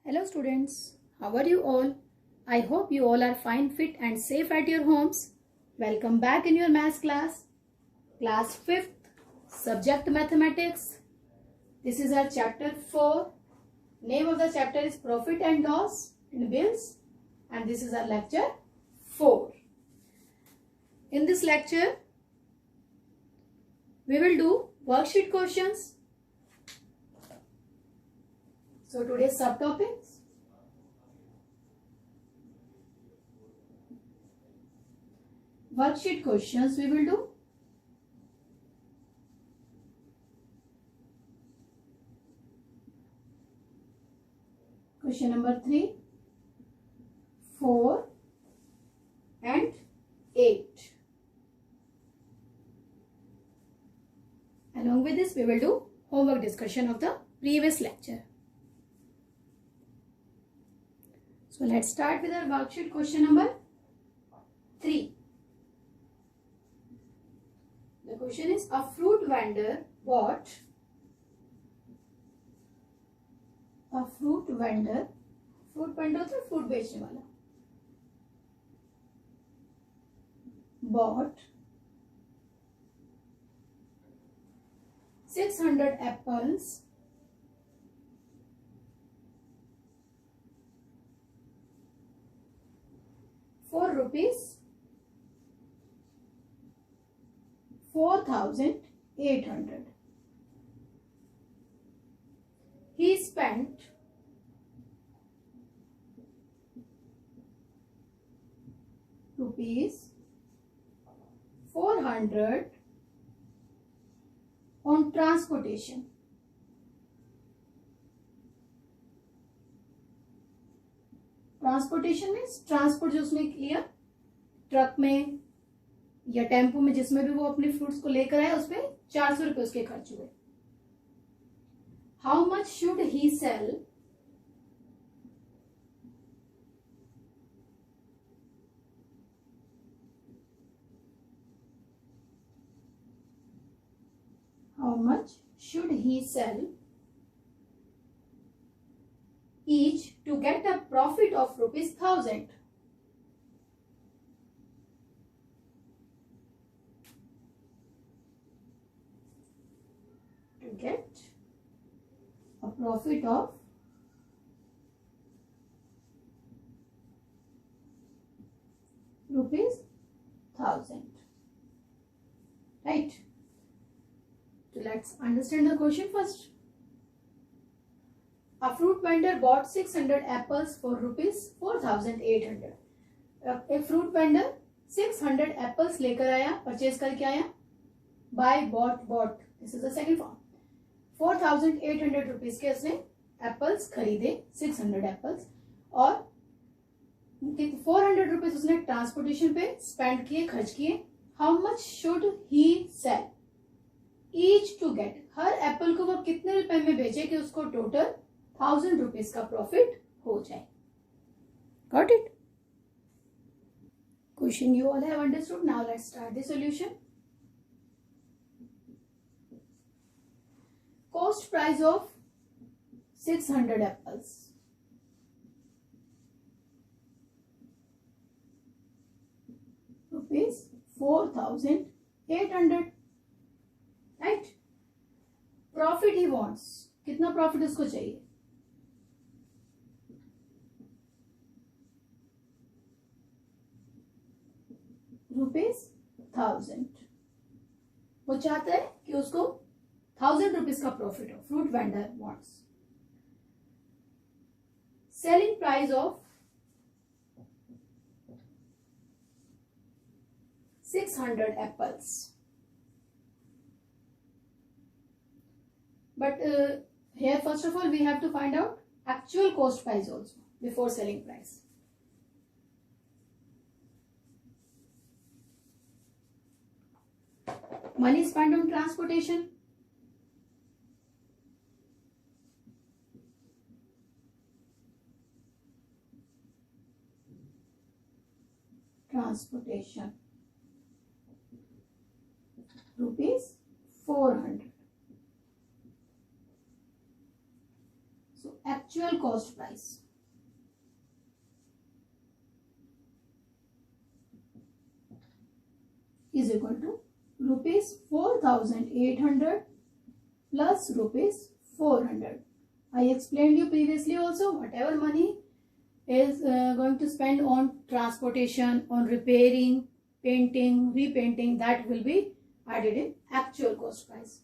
Hello students, how are you all? I hope you all are fine, fit and safe at your homes. Welcome back in your maths class. Class 5th, subject mathematics. This is our chapter 4. Name of the chapter is profit and loss in bills, and this is our lecture 4. In this lecture, we will do worksheet questions. So today's subtopics: worksheet questions we will do. Question number 3, 4 and 8. Along with this, we will do homework discussion of the previous lecture. So let's start with our worksheet question number 3. The question is, a fruit vendor bought fruit vendor होता है fruit बेचने वाला, bought 600 apples for rupees 4,800. He spent rupees 400 on transportation. Transportation means transport जो उसने किया truck में या tempo में, जिसमें भी वो अपने फ्रूट्स को लेकर आया, उसमें 400 रुपए उसके खर्च हुए. How much should he sell each to get a profit of rupees 1,000. To get a profit of rupees 1,000. Right? So let's understand the question first. A fruit vendor bought 600 apples for rupees 4,800. एक fruit vendor 600 apples लेकर आया, purchase करके आया. Buy, bought, this is the second form. 4,800 rupees के उसने apples खरीदे, 600 apples, और 400 rupees उसने ट्रांसपोर्टेशन पे स्पेंड किए, खर्च किए. How much should he sell each to get, हर एप्पल को वो कितने रुपए में बेचे कि उसको टोटल 1,000 रुपीज का प्रॉफिट हो जाए. Got it? Question you all have understood. Now let's start the solution. Cost price of 600 apples. Rupees 4,800. Right? Profit he wants. कितना प्रॉफिट उसको चाहिए? रुपीज 1,000. वो चाहता है कि उसको 1,000 रुपीज का प्रॉफिट हो. Fruit vendor wants. Selling price of 600 apples. But here first of all we have to find out actual cost price also before selling price. Money spent on transportation. Rupees 400. So actual actual cost price is equal to rupees 4,800 plus rupees 400. I explained you previously also, whatever money is going to spend on transportation, on repairing, painting, repainting, that will be added in actual cost price.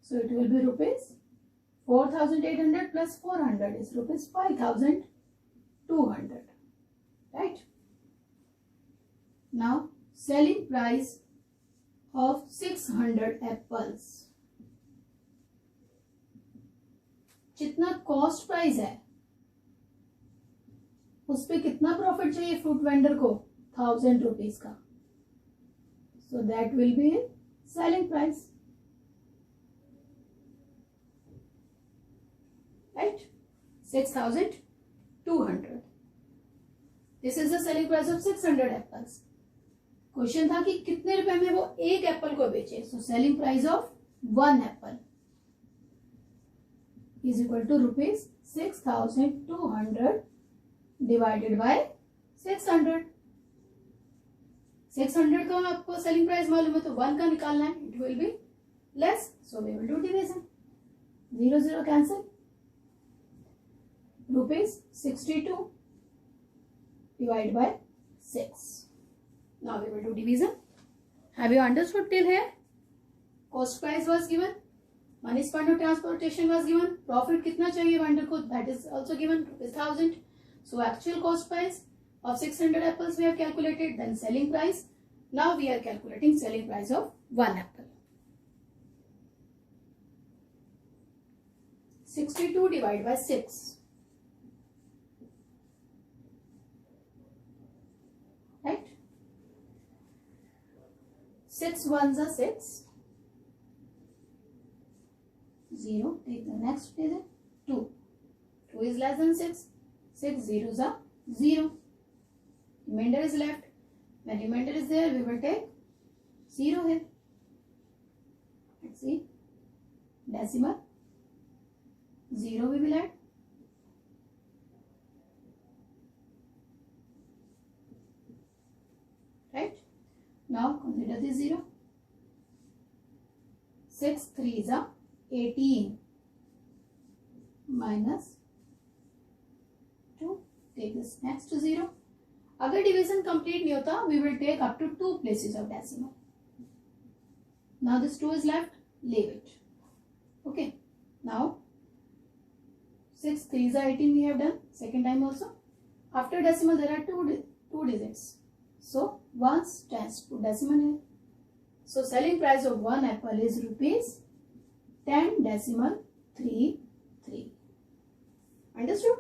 So it will be rupees 4,800 plus 400 is rupees 5,200. Right? Now selling price of 600 apples. जितना cost price है उस पे कितना profit चाहिए fruit vendor को? 1,000 rupees का. So that will be selling price. Right? 6,200. This is the selling price of 600 apples. Question था कि कितने रुपए में वो एक एप्पल को बेचे. So selling price of 1 Apple is equal to rupees 6,200 divided by 600. 600 का आपको सेलिंग प्राइस मालूम है तो 1 का निकालना है. It will be less, so we will do division. 0 0 cancel. Rupees 62 divided by 6. Now we will do division. Have you understood till here? Cost price was given. Money spent on transportation was given. Profit कितना चाहिए vendor को? That is also given, rupees 1,000. So actual cost price of 600 apples we have calculated. Then selling price. Now we are calculating selling price of 1 apple. 62 divided by 6. Right? 6 ones are 6. 0, take the next digit, 2. 2 is less than 6. 6 zeros are 0. Remainder is left. When remainder is there, we will take 0 here. Let's see. Decimal. 0 we will add. Right? Now consider this 0. 6 3s are 18 minus 2. Take this next to 0. अगर division complete नहीं होता, we will take up to 2 places of decimal. Now this 2 is left, leave it. Okay. Now 6 3s are 18 we have done second time also. After decimal there are two digits. So 1s tends to decimal here. So selling price of 1 apple is rupees 10.33. Understood?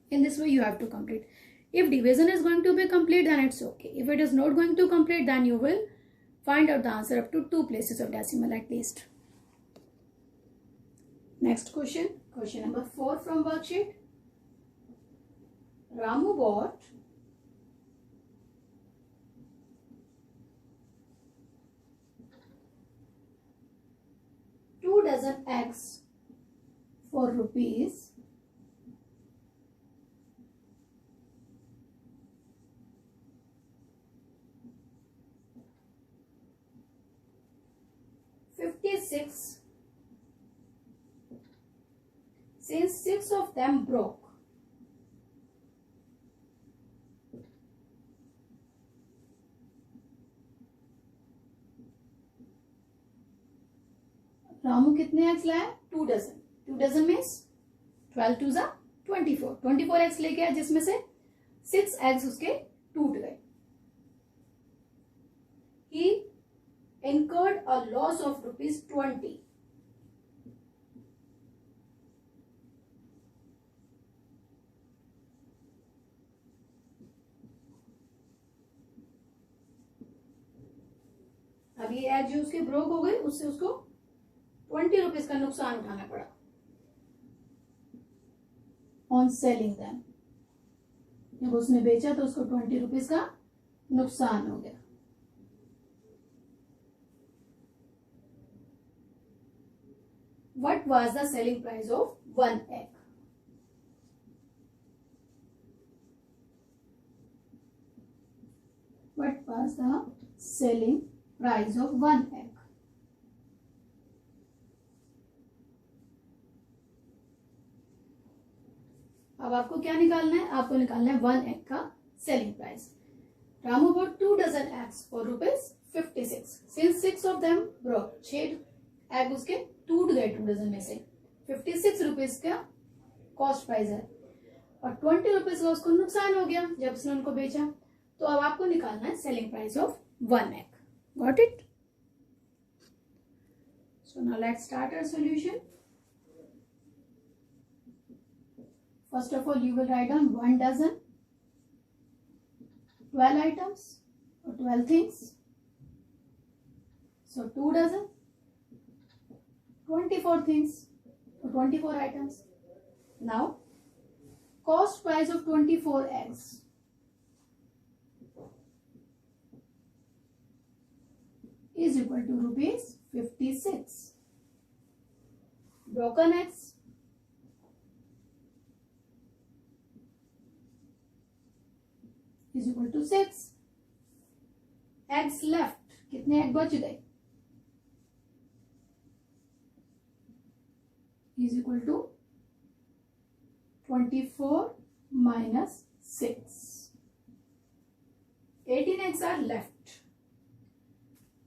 In this way you have to complete. If division is going to be complete, then it's okay. If it is not going to complete, then you will find out the answer up to 2 places of decimal at least. Next question. Question number 4 from worksheet. Ramu bought 2 dozen eggs for rupees 56 since 6 of them broke. Ramu कितने eggs लाया? 2 dozen. 2 dozen means 12 2 जा 24. 24 eggs लेके आया जिसमें से 6 eggs उसके टूट गए. He incurred a loss of rupees 20. अब ये एग जो उसके ब्रोक हो गए, उससे उसको 20 रुपीज का नुकसान उठाना पड़ा ऑन सेलिंग देम. जब उसने बेचा तो उसको 20 रुपीज का नुकसान हो गया. What was the selling price of 1 egg. What was the selling price of 1 egg? अब आपको क्या निकालना है? आपको निकालना है 1 egg का selling price. Ramu bought 2 dozen eggs for ₹56. Since 6 of them broke, 6 egg उसके टूट गए 2 dozen में से, 56 रुपीज का कॉस्ट प्राइस है और 20 रुपीज का उसको नुकसान हो गया जब उसने उनको बेचा. तो अब आपको निकालना है selling price of 1 egg. Got it? So now let's start our solution. First of all, you will write down 1 dozen, 12 items or 12 things. So 2 dozen, 24 things or 24 items. Now, cost price of 24 eggs is equal to ₹56. Broken eggs is equal to 6. Eggs left, कितने egg बच गए, is equal to 24 minus 6. 18 eggs are left.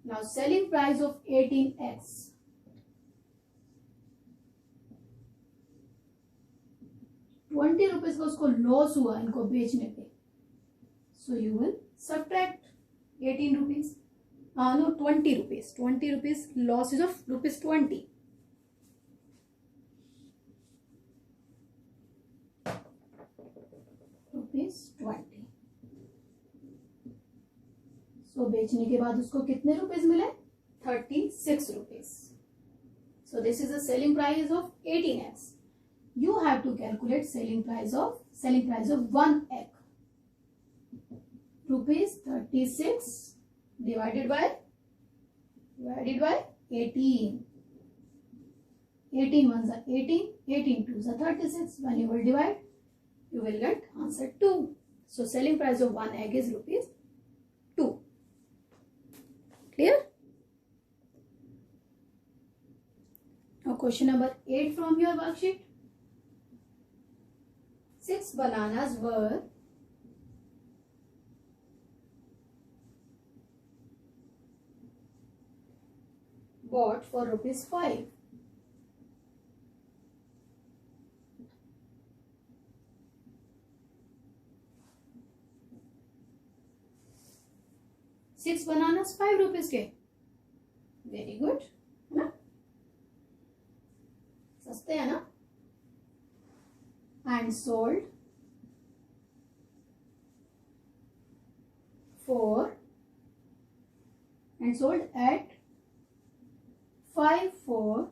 Now selling price of 18 eggs ₹20 का उसको loss हुआ इनको बेचने पे. So you will subtract 18 rupees. No, 20 rupees. 20 rupees losses of ₹20. ₹20. So बेचने के बाद उसको कितने रुपीस मिले? 36 rupees. So this is the selling price of 18 eggs. You have to calculate selling price of 1 egg. ₹36 divided by 18. 18 ones are 18, 18 twos are 36. When you will divide, you will get answer 2. So selling price of 1 egg is ₹2. Clear? Now question number 8 from your worksheet. 6 bananas were bought for ₹5. Six bananas ₹5 के. Very good, है ना? सस्ते है ना? And sold at 5 for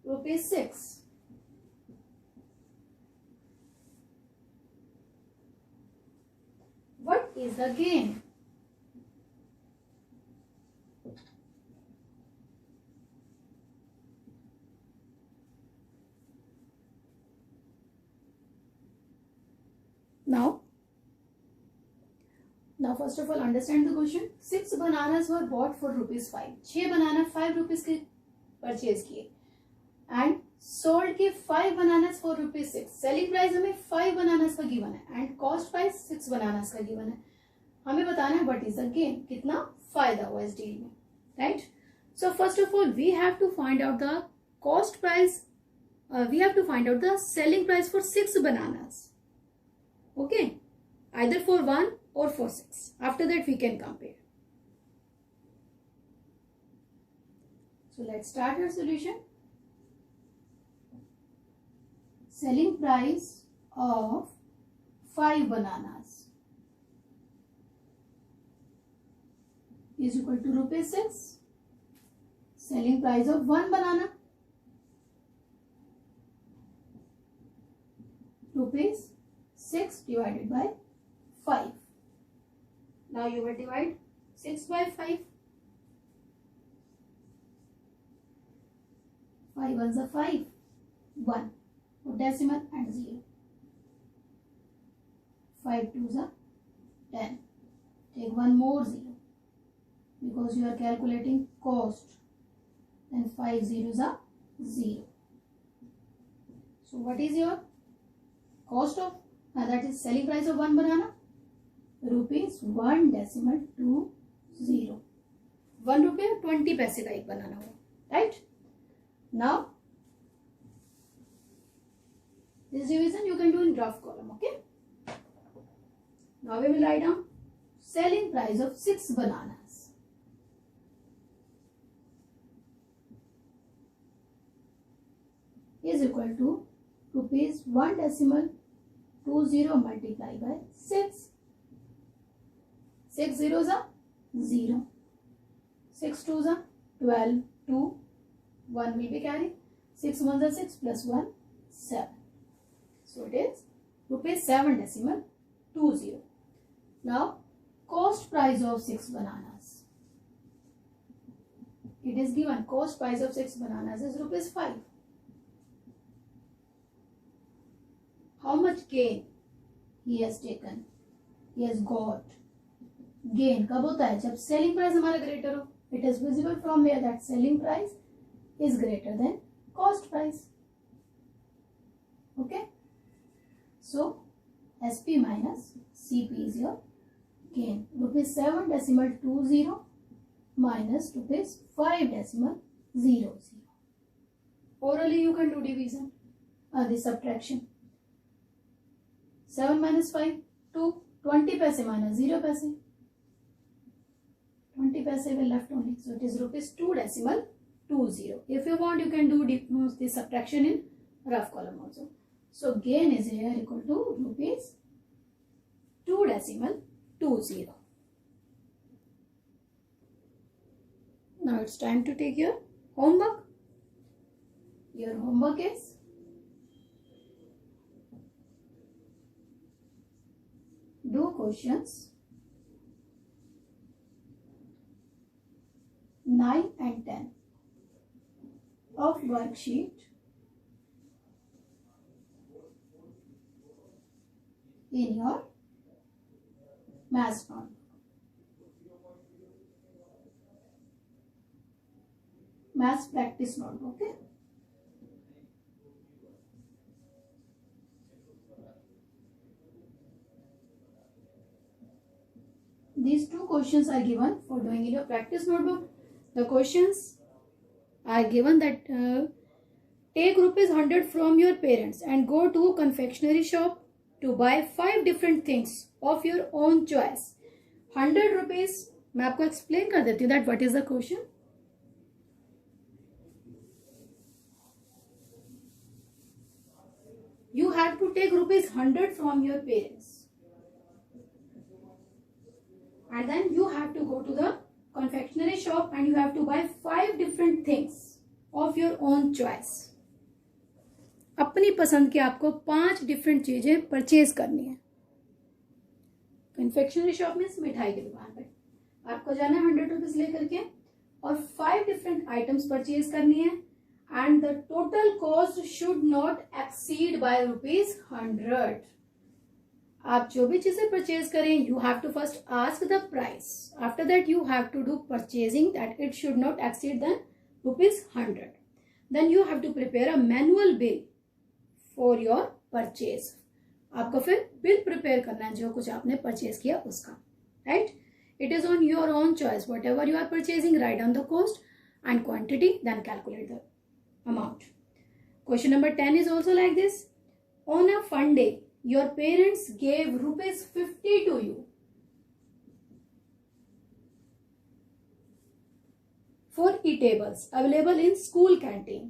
₹6. What is the gain? Now first of all understand the question. 6 bananas were bought for ₹5. 6 बनाना ₹5 के purchase किए and sold के 5 bananas for ₹6. Selling price हमें 5 bananas का गिवन है एंड कॉस्ट प्राइस 6 bananas का given है. हमें बताना है व्हाट इज द गेन, कितना फायदा हुआ इस डील में, right? So first of all we have to find out the cost price, we have to find out the selling price for 6 bananas. Okay, either for 1 or for 6. After that we can compare. So let's start our solution. Selling price of 5 bananas is equal to ₹6. Selling price of 1 banana ₹6 divided by 5. Now you will divide 6 by 5. 5 ones are 5, 1. Put decimal and 0. 5 twos are 10. Take one more 0 because you are calculating cost. Then 5 zeros are 0. So what is your cost of, that is selling price of one banana? Rupees 1.20. 1 रुपये 20 पैसे का एक बनाना हो, right? Now this division you can do in rough column, okay? Now we will write down selling price of 6 bananas. Is equal to rupees 1.20 multiplied by 6. 6 zeros are 0. 6 twos are 12. 2. 1 will be carried. 6 ones are 6 plus 1, 7. So it is rupees 7.20. Now cost price of 6 bananas. It is given cost price of 6 bananas is rupees 5. How much gain he has taken? He has got. Gain कब होता है? जब selling price हमारा greater हो. It is visible from where that selling price is greater than cost price. Okay. So SP minus CP is your gain. Rupees 7.20 minus rupees 5.00. Orally you can do division. The subtraction. 7 minus 5, 2. 20 paise minus 0 paise. 20 paise will left only. So it is rupees 2.20. If you want, you can do the subtraction in rough column also. So gain is here equal to rupees 2.20. Now it's time to take your homework. Your homework is do questions 9 and 10 of worksheet in your maths notebook. Maths practice notebook. Okay. These two questions are given for doing in your practice notebook. The questions are given that take rupees 100 from your parents and go to confectionery shop to buy 5 different things of your own choice. 100 rupees. मैं आपको explain कर देती हूँ that what is the question. You have to take rupees 100 from your parents. And then you have to go to the confectionery shop and you have to buy 5 different things of your own choice. अपनी पसंद के आपको 5 different चीजें purchase करनी है. Confectionery shop में मिठाई की दुकान पे आपको जाना है 100 रुपीज लेकर के और 5 डिफरेंट आइटम्स परचेज करनी है. And the total cost should not exceed by rupees 100. आप जो भी चीजें परचेज करें you have to first ask the price. After that you have to do purchasing that it should not exceed then rupees 100. Then you have to prepare a manual bill for your purchase. आपको फिर bill prepare करना है जो कुछ आपने purchase किया उसका. Right. It is on your own choice. Whatever you are purchasing write down the cost and quantity then calculate the amount. Question number 10 is also like this. On a fun day, your parents gave rupees 50 to you for eatables available in school canteen.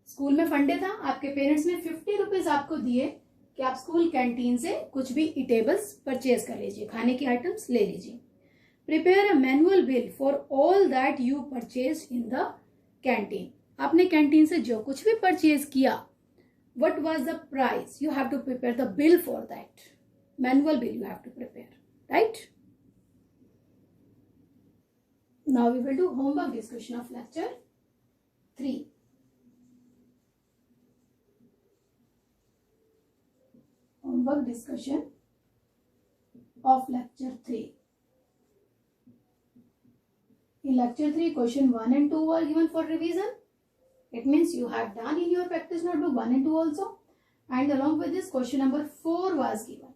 School में फंडे था, आपके parents ने 50 rupees आपको दिए कि आप school canteen से कुछ भी ईटेबल्स परचेज कर लीजिए, खाने की आइटम्स ले लीजिए. Prepare a manual bill for all that you purchase in the canteen. आपने कैंटीन से जो कुछ भी परचेज किया, what was the price? You have to prepare the bill for that. Manual bill you have to prepare, right? Now we will do homework discussion of lecture 3. homework discussion of lecture 3. In lecture 3, question 1 and 2 were given for revision. It means you have done in your practice notebook 1 and 2 also. And along with this, question number 4 was given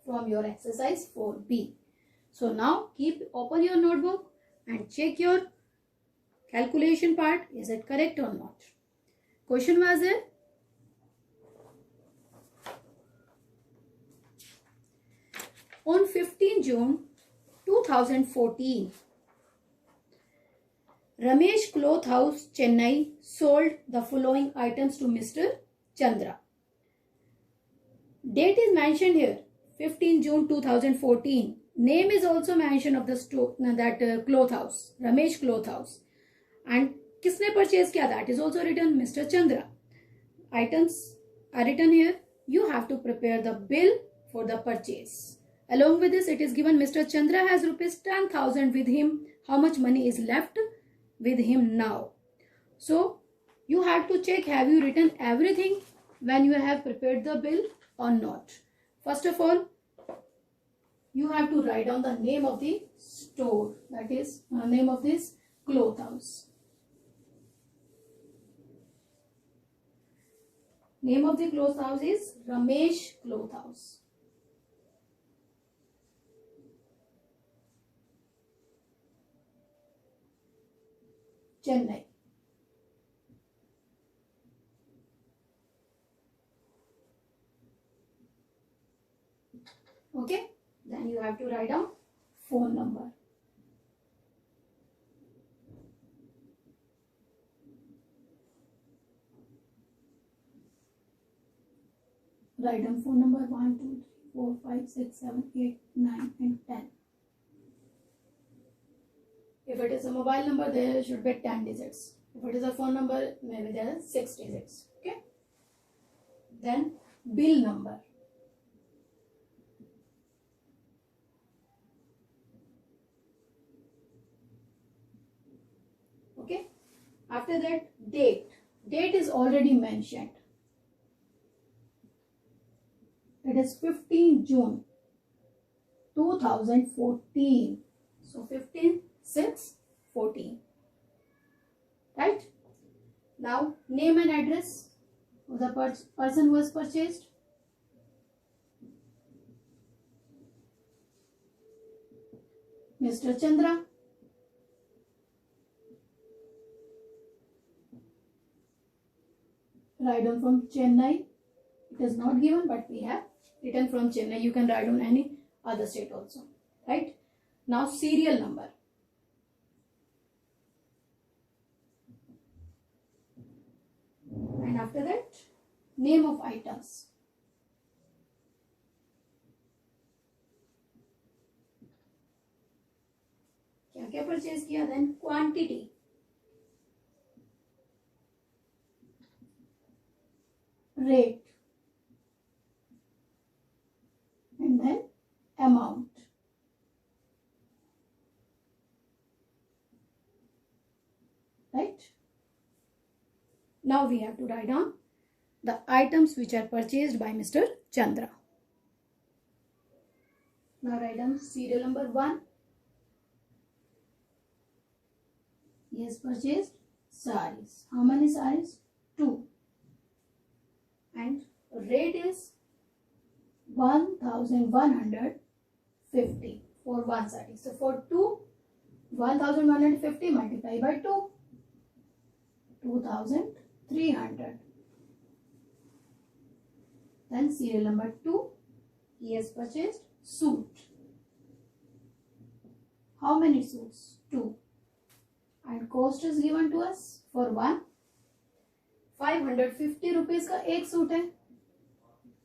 from your exercise 4B. So now open your notebook and check your calculation part. Is it correct or not? Question was there. On 15 June 2014, Ramesh Cloth House, Chennai sold the following items to Mr. Chandra. Date is mentioned here, 15 June 2014. Name is also mentioned of the store, cloth house, Ramesh Cloth House. And किसने purchase किया? That is also written, Mr. Chandra. Items are written here. You have to prepare the bill for the purchase. Along with this, it is given Mr. Chandra has rupees 10,000 with him. How much money is left with him now? So you have to check, have you written everything when you have prepared the bill or not. First of all, you have to write down the name of the store, that is name of this cloth house. Name of the cloth house is Ramesh Cloth House. Chennai. Okay, then you have to write down phone number. Write down phone number 1, 2, 3, 4, 5, 6, 7, 8, 9 and 10. If it is a mobile number, there should be 10 digits. If it is a phone number, maybe there are 6 digits. Okay. Then bill number. Okay. After that, date. Date is already mentioned. It is 15 June 2014. So 15, 6, 14. Right? Now, name and address of the person who has purchased. Mr. Chandra. Write down from Chennai. It is not given, but we have written from Chennai. You can write down any other state also. Right? Now, serial number. And after that, name of items. क्या क्या purchase किया? Then quantity. Rate. And then amount. Right? Now we have to write down the items which are purchased by Mr. Chandra. Now write down serial number 1. He has purchased sarees. How many sarees? 2. And rate is 1150 for one saree. So for 2, 1150 multiplied by 2, 2300. Then serial number 2, he has purchased suit. How many suits? 2. And cost is given to us for one 550 rupees का एक suit है,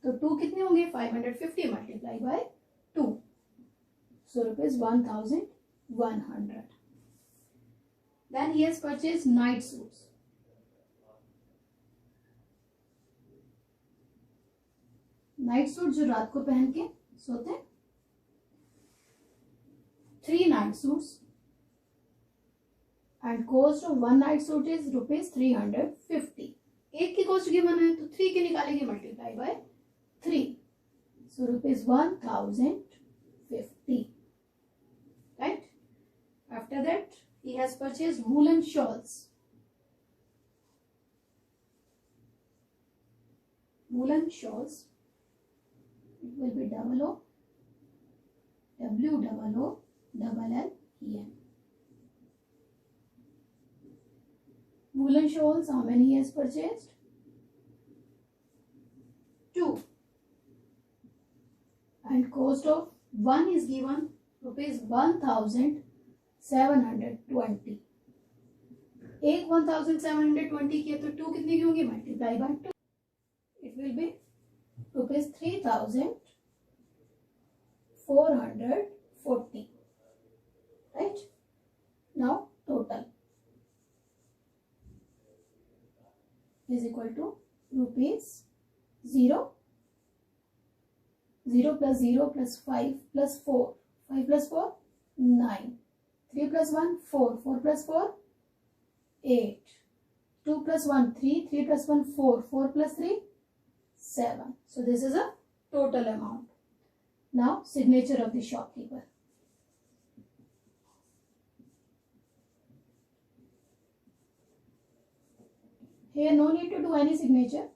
तो 2 कितने होंगे? 550 multiply by 2, so rupees 1100. Then he has purchased night suits. Night suit जो रात को पहन के सोते हैं, 3 night suits and cost of 1 night suit is ₹350. एक की कॉस्ट गिवन है तो 3 की निकालेंगे multiply by 3, So rupees 1050. Right? After that, he has purchased woolen shawls. Woolen shawls. It will be double O, WOOLLEN. Woolen shawls, how many he has purchased? 2. And cost of one is given rupees 1720. एक 1720 की है तो 2 कितने की होंगी? Multiply by 2. It will be rupees 3440. Right? Now total is equal to rupees 0 plus 0 plus 5 plus 4. 5 plus 4, 9. 3 plus 1, 4. 4 plus 4, 8. 2 plus 1, 3. 3 plus 1, 4. 4 plus 3, 7. So this is a total amount. Now signature of the shopkeeper. Here no need to do any signature.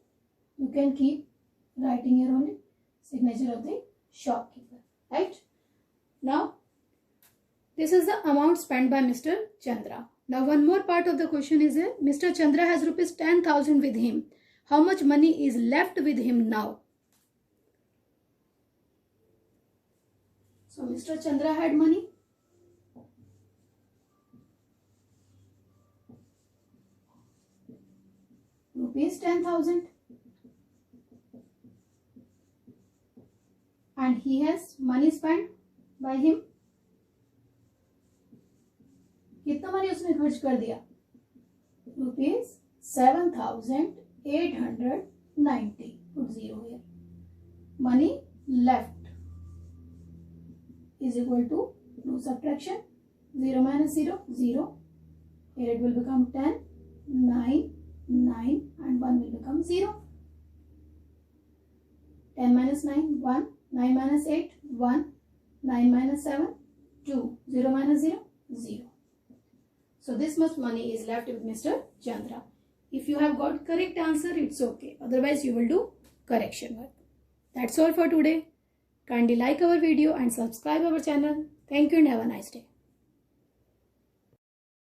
You can keep writing here only signature of the shopkeeper. Right? Now this is the amount spent by Mr. Chandra. Now one more part of the question is here. Mr. Chandra has rupees 10,000 with him. How much money is left with him now? So Mr. Chandra had money. Rupees 10,000. And he has money spent by him. कितना money उसने खर्च कर दिया? Rupees 7,890. Put 0 here. Money left is equal to, do subtraction, 0 minus 0, 0. Here it will become 10, 9, 9 and 1 will become 0. 10 minus 9, 1. 9 minus 8, 1. 9 minus 7, 2. 0 minus 0, 0. So this much money is left with Mr. Chandra. If you have got correct answer, it's okay. Otherwise, you will do correction work. That's all for today. Kindly like our video and subscribe our channel. Thank you and have a nice day.